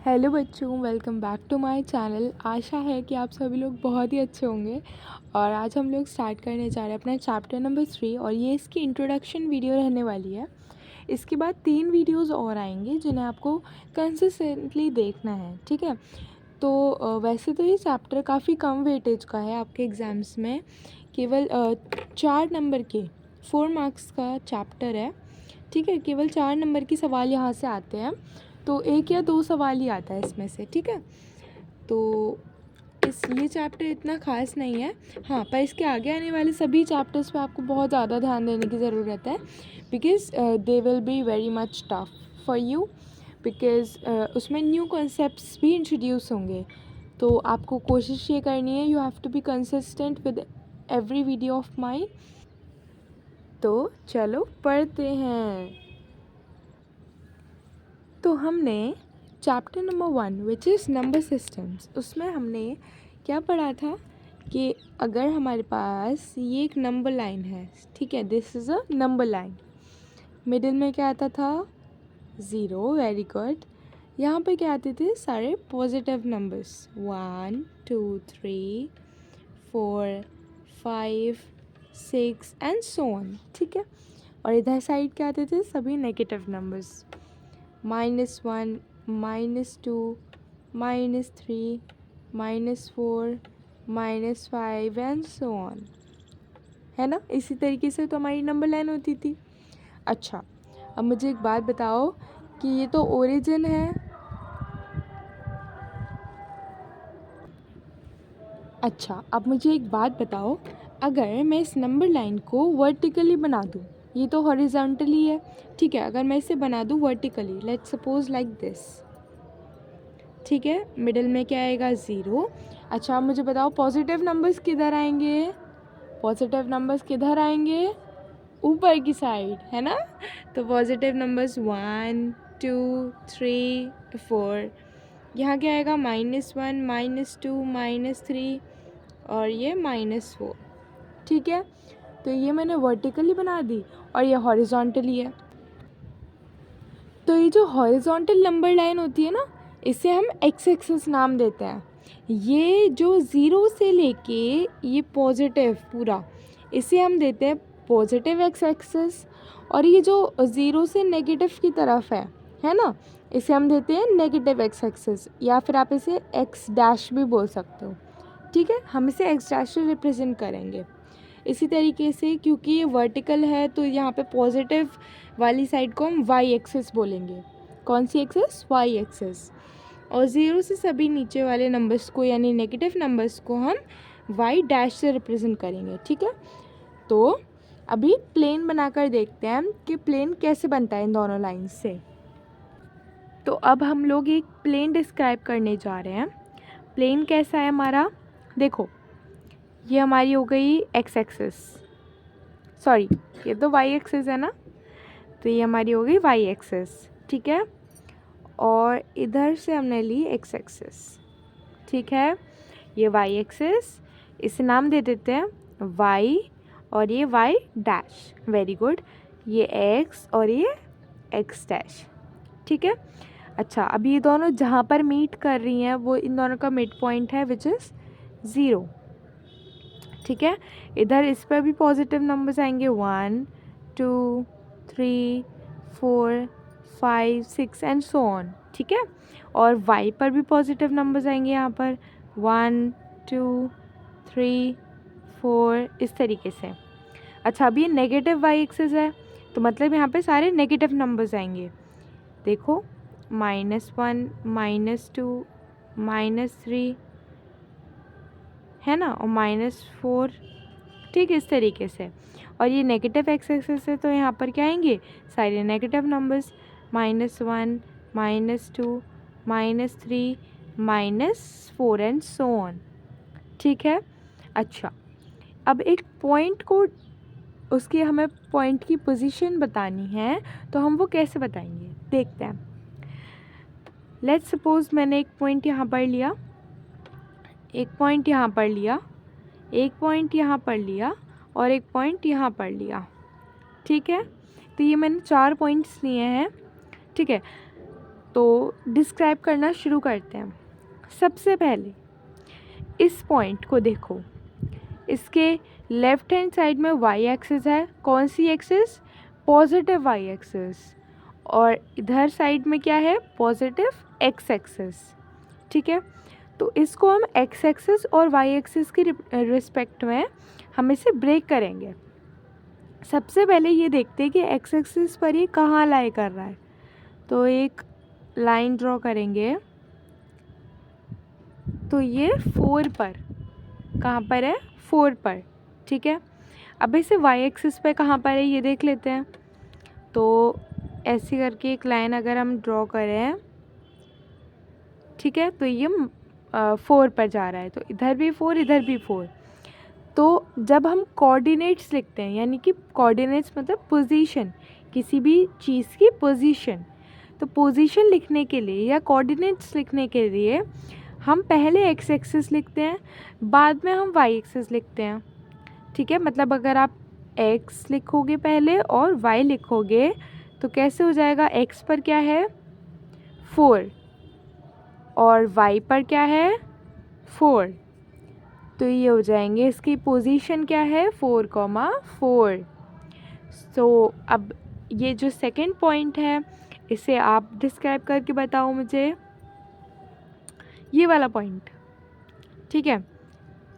Hello बच्चों, welcome back to my channel. आशा है कि आप सभी लोग बहुत ही अच्छे होंगे। और आज हम लोग स्टार्ट करने जा रहे हैं अपना चैप्टर नंबर 3 और ये इसकी इंट्रोडक्शन वीडियो रहने वाली है। इसके बाद 3 वीडियोस और आएंगे जिन्हें आपको कंसिस्टेंटली देखना है, ठीक है। तो वैसे तो ये चैप्टर काफ़ी कम वेटेज का है आपके एग्ज़ाम्स में, केवल 4 नंबर के 4 मार्क्स का चैप्टर है, ठीक है। केवल 4 नंबर की सवाल यहाँ से आते हैं, तो 1 या 2 सवाल ही आता है इसमें से, ठीक है। तो ये चैप्टर इतना ख़ास नहीं है। हाँ, पर इसके आगे आने वाले सभी चैप्टर्स पे आपको बहुत ज़्यादा ध्यान देने की ज़रूरत है, because they will be very much tough for you, because उसमें न्यू कॉन्सेप्ट्स भी इंट्रोड्यूस होंगे। तो आपको कोशिश ये करनी है, you have to be consistent with every video of mine. तो चलो पढ़ते हैं। तो हमने chapter number 1 which is number systems, उसमें हमने क्या पढ़ा था कि अगर हमारे पास ये एक नंबर लाइन है, ठीक है, this is a number line, middle में क्या आता था 0, वेरी गुड। यहाँ पे क्या आते थे सारे positive numbers 1 2 3 4 5 6 and so on, ठीक है। और इधर साइड क्या आते थे सभी negative numbers -1 -2 -3 -4 -5 and so on, है ना। इसी तरीके से तो हमारी नंबर लाइन होती थी। अच्छा, अब मुझे एक बात बताओ कि ये तो ओरिजिन है। अच्छा, अब मुझे एक बात बताओ, अगर मैं इस नंबर लाइन को वर्टिकली बना दूँ, ये तो हॉरिजॉन्टली है, ठीक है। अगर मैं इसे बना दूँ vertically, let's suppose like this, ठीक है। मिडिल में क्या आएगा 0। अच्छा, अब मुझे बताओ पॉजिटिव नंबर्स किधर आएंगे? पॉजिटिव नंबर्स किधर आएंगे? ऊपर की साइड, है ना। तो पॉजिटिव नंबर्स 1 2 3 4, यहाँ क्या आएगा -1 -2 -3 और ये -4, ठीक है। तो ये मैंने वर्टिकली बना दी और ये हॉरिजॉन्टली है। तो ये जो हॉरिजॉन्टल नंबर लाइन होती है ना, इसे हम एक्स एक्सिस नाम देते हैं। ये जो 0 से लेके ये पॉजिटिव पूरा, इसे हम देते हैं पॉजिटिव एक्स एक्सिस। और ये जो 0 से नेगेटिव की तरफ है ना, इसे हम देते हैं नेगेटिव एक्स एक्सिस, या फिर आप इसे एक्स डैश भी बोल सकते हो, ठीक है। हम इसे एक्स डैश से रिप्रेजेंट करेंगे। इसी तरीके से क्योंकि ये वर्टिकल है तो यहाँ पे पॉजिटिव वाली साइड को हम वाई एक्सिस बोलेंगे। कौन सी एक्सिस? Y axis. और 0 से सभी नीचे वाले नंबर्स को यानी नेगेटिव नंबर्स को हम वाई डैश से रिप्रेजेंट करेंगे, ठीक है। तो अभी प्लेन बनाकर देखते हैं कि प्लेन कैसे बनता है इन दोनों लाइन्स से। तो अब हम लोग एक प्लेन डिस्क्राइब करने जा रहे हैं। प्लेन कैसा है हमारा? देखो, ये हमारी हो गई एक्स एक्सिस, सॉरी ये तो वाई एक्सिस है ना, तो ये हमारी हो गई वाई एक्सिस, ठीक है। और इधर से हमने ली एक्स एक्सिस, ठीक है। ये वाई एक्सिस, इसे नाम दे देते हैं वाई, और ये वाई डैश, वेरी गुड। ये एक्स और ये एक्स डैश, ठीक है। अच्छा, अब ये दोनों जहाँ पर मीट कर रही हैं वो इन दोनों का मिड पॉइंट है विच इज़ 0, ठीक है। इधर इस पर भी पॉजिटिव नंबर्स आएंगे 1 2 3 4 5 6 एंड सो ऑन, ठीक है। और y पर भी पॉजिटिव नंबर्स आएंगे यहाँ पर 1 2 3 4, इस तरीके से। अच्छा, अब ये नेगेटिव y एक्सिस है तो मतलब यहाँ पे सारे नेगेटिव नंबर्स आएंगे। देखो -1 -2 -3, है ना, और -4, ठीक, इस तरीके से। और ये नेगेटिव एक्स एक्सिस है तो यहाँ पर क्या आएंगे सारे negative numbers -1 -2 -3 -4 and so on, ठीक है। अच्छा, अब एक पॉइंट को, उसकी हमें पॉइंट की पोजीशन बतानी है, तो हम वो कैसे बताएंगे देखते हैं। लेट्स सपोज मैंने एक पॉइंट यहाँ पर लिया, एक पॉइंट यहाँ पर लिया, एक पॉइंट यहाँ पर लिया और एक पॉइंट यहाँ पर लिया, ठीक है। तो ये मैंने 4 पॉइंट्स लिए हैं, ठीक है। तो डिस्क्राइब करना शुरू करते हैं। सबसे पहले इस पॉइंट को देखो, इसके लेफ्ट हैंड साइड में वाई एक्सिस है। कौन सी एक्सिस? Positive y axis. और इधर साइड में क्या है? Positive x axis. ठीक है, तो इसको हम एक्स एक्सिस और वाई एक्सिस की रिस्पेक्ट में हम इसे ब्रेक करेंगे। सबसे पहले ये देखते हैं कि एक्स एक्सिस पर ये कहाँ लाई कर रहा है। तो एक लाइन ड्रॉ करेंगे, तो ये 4 पर, कहाँ पर है? 4 पर। ठीक है, अब इसे वाई एक्सिस पे कहाँ पर है ये देख लेते हैं। तो ऐसे करके एक लाइन अगर हम ड्रॉ करें, ठीक है, तो ये 4 पर जा रहा है, तो इधर भी 4, इधर भी 4। तो जब हम कोऑर्डिनेट्स लिखते हैं, यानी कि कोऑर्डिनेट्स मतलब पोजीशन, किसी भी चीज़ की पोजीशन, तो पोजीशन लिखने के लिए या कोऑर्डिनेट्स लिखने के लिए हम पहले एक्स एक्सिस लिखते हैं, बाद में हम वाई एक्सिस लिखते हैं। ठीक है, मतलब अगर आप एक्स लिखोगे पहले और वाई लिखोगे तो कैसे हो जाएगा? एक्स पर क्या है? 4 और वाई पर क्या है? 4। तो ये हो जाएंगे, इसकी पोजीशन क्या है? 4,4। सो अब ये जो सेकंड पॉइंट है इसे आप डिस्क्राइब करके बताओ मुझे, ये वाला पॉइंट। ठीक है,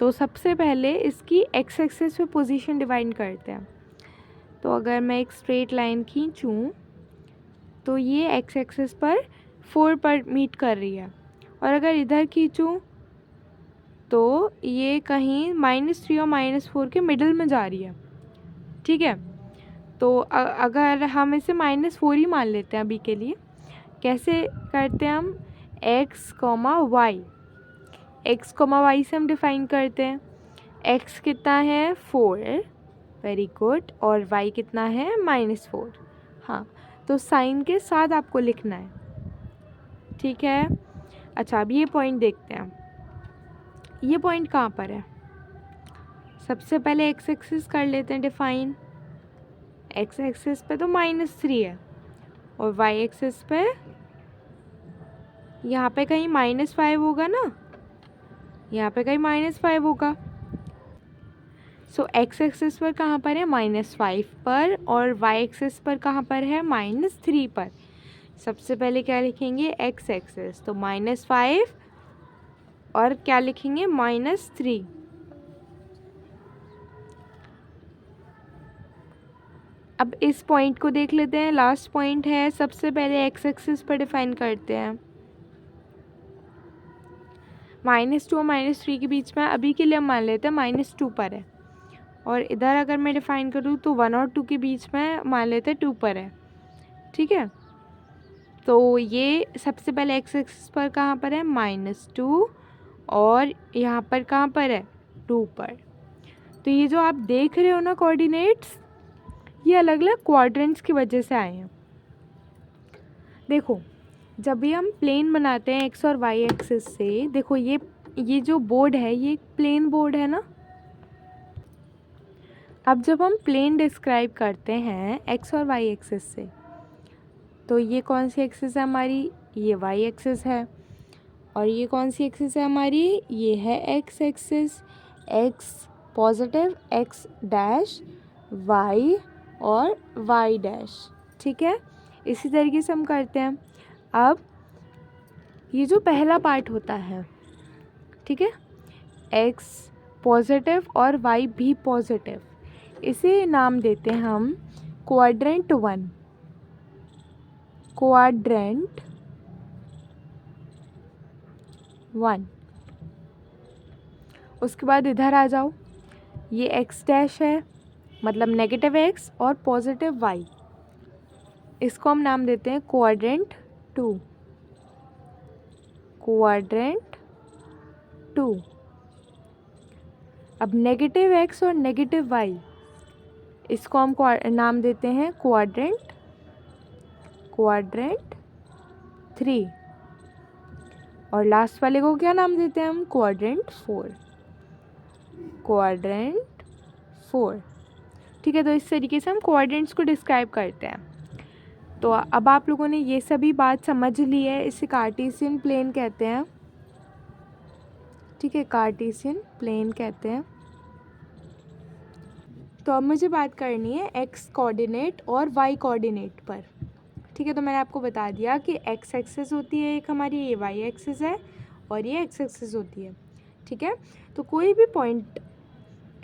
तो सबसे पहले इसकी एक्स एक्सिस पे पोजीशन डिवाइड करते हैं। तो अगर मैं एक स्ट्रेट लाइन खींचूं तो ये एक्स एक्सिस पर 4 पर मीट कर रही है, और अगर इधर खींचूं तो ये कहीं -3 और -4 के मिडल में जा रही है। ठीक है, तो अगर हम इसे -4 ही मान लेते हैं अभी के लिए, कैसे करते हैं हम? एक्स कॉमा वाई से हम डिफ़ाइन करते हैं। एक्स कितना है? 4, वेरी गुड, और वाई कितना है? -4। हाँ, तो साइन के साथ आपको लिखना है। ठीक है, अच्छा अब ये पॉइंट देखते हैं, ये पॉइंट कहाँ पर है? सबसे पहले एक्स एक्सिस कर लेते हैं डिफ़ाइन। एक्स एक्सिस पे तो -3 है, और वाई एक्सिस पे यहाँ पे कहीं -5 होगा ना, यहाँ पे कहीं -5 होगा। सो एक्स एक्सिस पर कहाँ पर है? -5 पर, और वाई एक्सिस पर कहाँ पर है? -3 पर। सबसे पहले क्या लिखेंगे? एक्स एक्सिस, तो -5 और क्या लिखेंगे? -3। अब इस पॉइंट को देख लेते हैं, लास्ट पॉइंट है। सबसे पहले एक्स एक्सिस पर डिफाइन करते हैं। -2 और -3 के बीच में अभी के लिए हम मान लेते हैं -2 पर है, और इधर अगर मैं डिफ़ाइन करूँ तो 1 और 2 के बीच में मान लेते हैं 2 पर है। ठीक है, तो ये सबसे पहले एक्स एक्सिस पर कहाँ पर है? -2, और यहाँ पर कहाँ पर है? 2 पर। तो ये जो आप देख रहे हो ना कोऑर्डिनेट्स, ये अलग अलग क्वाड्रेंट्स की वजह से आए हैं। देखो, जब भी हम प्लेन बनाते हैं एक्स और वाई एक्सिस से, देखो ये जो बोर्ड है ये एक प्लेन बोर्ड है ना। अब जब हम प्लेन डिस्क्राइब करते हैं एक्स और वाई एक्सिस से, तो ये कौन सी एक्सिस है हमारी? ये वाई एक्सिस है। और ये कौन सी एक्सिस है हमारी? ये है x axis. X positive, x dash, y और वाई डैश। ठीक है, इसी तरीके से हम करते हैं। अब ये जो पहला पार्ट होता है, ठीक है, एक्स पॉजिटिव और वाई भी पॉजिटिव, इसे नाम देते हैं हम क्वाड्रेंट 1। क्वाड्रेंट 1। उसके बाद इधर आ जाओ, ये एक्स डैश है, मतलब नेगेटिव एक्स और पॉजिटिव वाई, इसको हम नाम देते हैं क्वाड्रेंट 2। क्वाड्रेंट 2। अब नेगेटिव एक्स और नेगेटिव वाई, इसको हम नाम देते हैं क्वाड्रेंट 3। और लास्ट वाले को क्या नाम देते हैं हम? क्वाड्रेंट 4। क्वाड्रेंट 4। ठीक है, तो इस तरीके से हम क्वाड्रेंट्स को डिस्क्राइब करते हैं। तो अब आप लोगों ने ये सभी बात समझ ली है, इसे कार्टेशियन प्लेन कहते हैं। ठीक है, कार्टेशियन प्लेन कहते हैं। तो अब मुझे बात करनी है एक्स कोऑर्डिनेट और वाई कोऑर्डिनेट पर। ठीक है, तो मैंने आपको बता दिया कि एक्स एक्सिस होती है एक हमारी, ये वाई एक्सिस है और ये एक्स एक्सिस होती है। ठीक है, तो कोई भी पॉइंट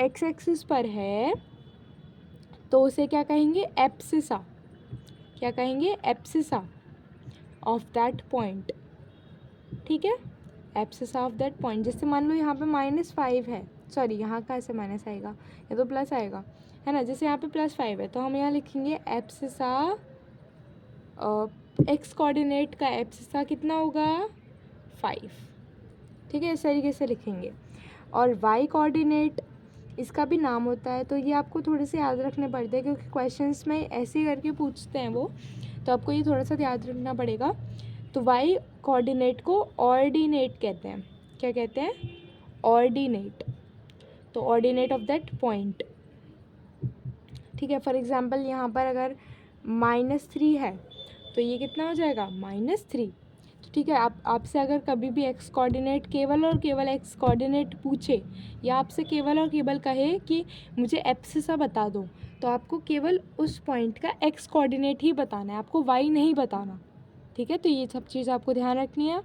एक्स एक्सिस पर है तो उसे क्या कहेंगे, एब्सिसा। क्या कहेंगे, एब्सिसा ऑफ दैट पॉइंट। ठीक है, एब्सिसा ऑफ दैट पॉइंट। जैसे मान लो यहाँ पे -5 है, सॉरी यहाँ कहाँ से माइनस आएगा, या तो प्लस आएगा, है ना। जैसे यहाँ पे +5 है तो हम यहाँ लिखेंगे एब्सिसा, एक्स कोऑर्डिनेट का एब्सिसा कितना होगा, 5। ठीक है, इस तरीके से लिखेंगे। और वाई कोऑर्डिनेट, इसका भी नाम होता है, तो ये आपको थोड़े से याद रखने पड़ते हैं क्योंकि क्वेश्चंस में ऐसे ही करके पूछते हैं वो, तो आपको ये थोड़ा सा याद रखना पड़ेगा। तो वाई कोऑर्डिनेट को ऑर्डिनेट कहते हैं। क्या कहते हैं, ऑर्डिनेट। तो ऑर्डिनेट ऑफ दैट पॉइंट। ठीक है, फॉर एग्जांपल यहाँ पर अगर -3 है तो ये कितना हो जाएगा, -3। तो ठीक है, आपसे अगर कभी भी एक्स कोऑर्डिनेट, केवल और केवल एक्स कोऑर्डिनेट पूछे, या आपसे केवल और केवल कहे कि मुझे एब्सिसा बता दो, तो आपको केवल उस पॉइंट का एक्स कोऑर्डिनेट ही बताना है, आपको वाई नहीं बताना। ठीक है, तो ये सब चीज़ आपको ध्यान रखनी है।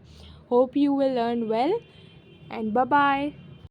Hope you will learn well and bye bye.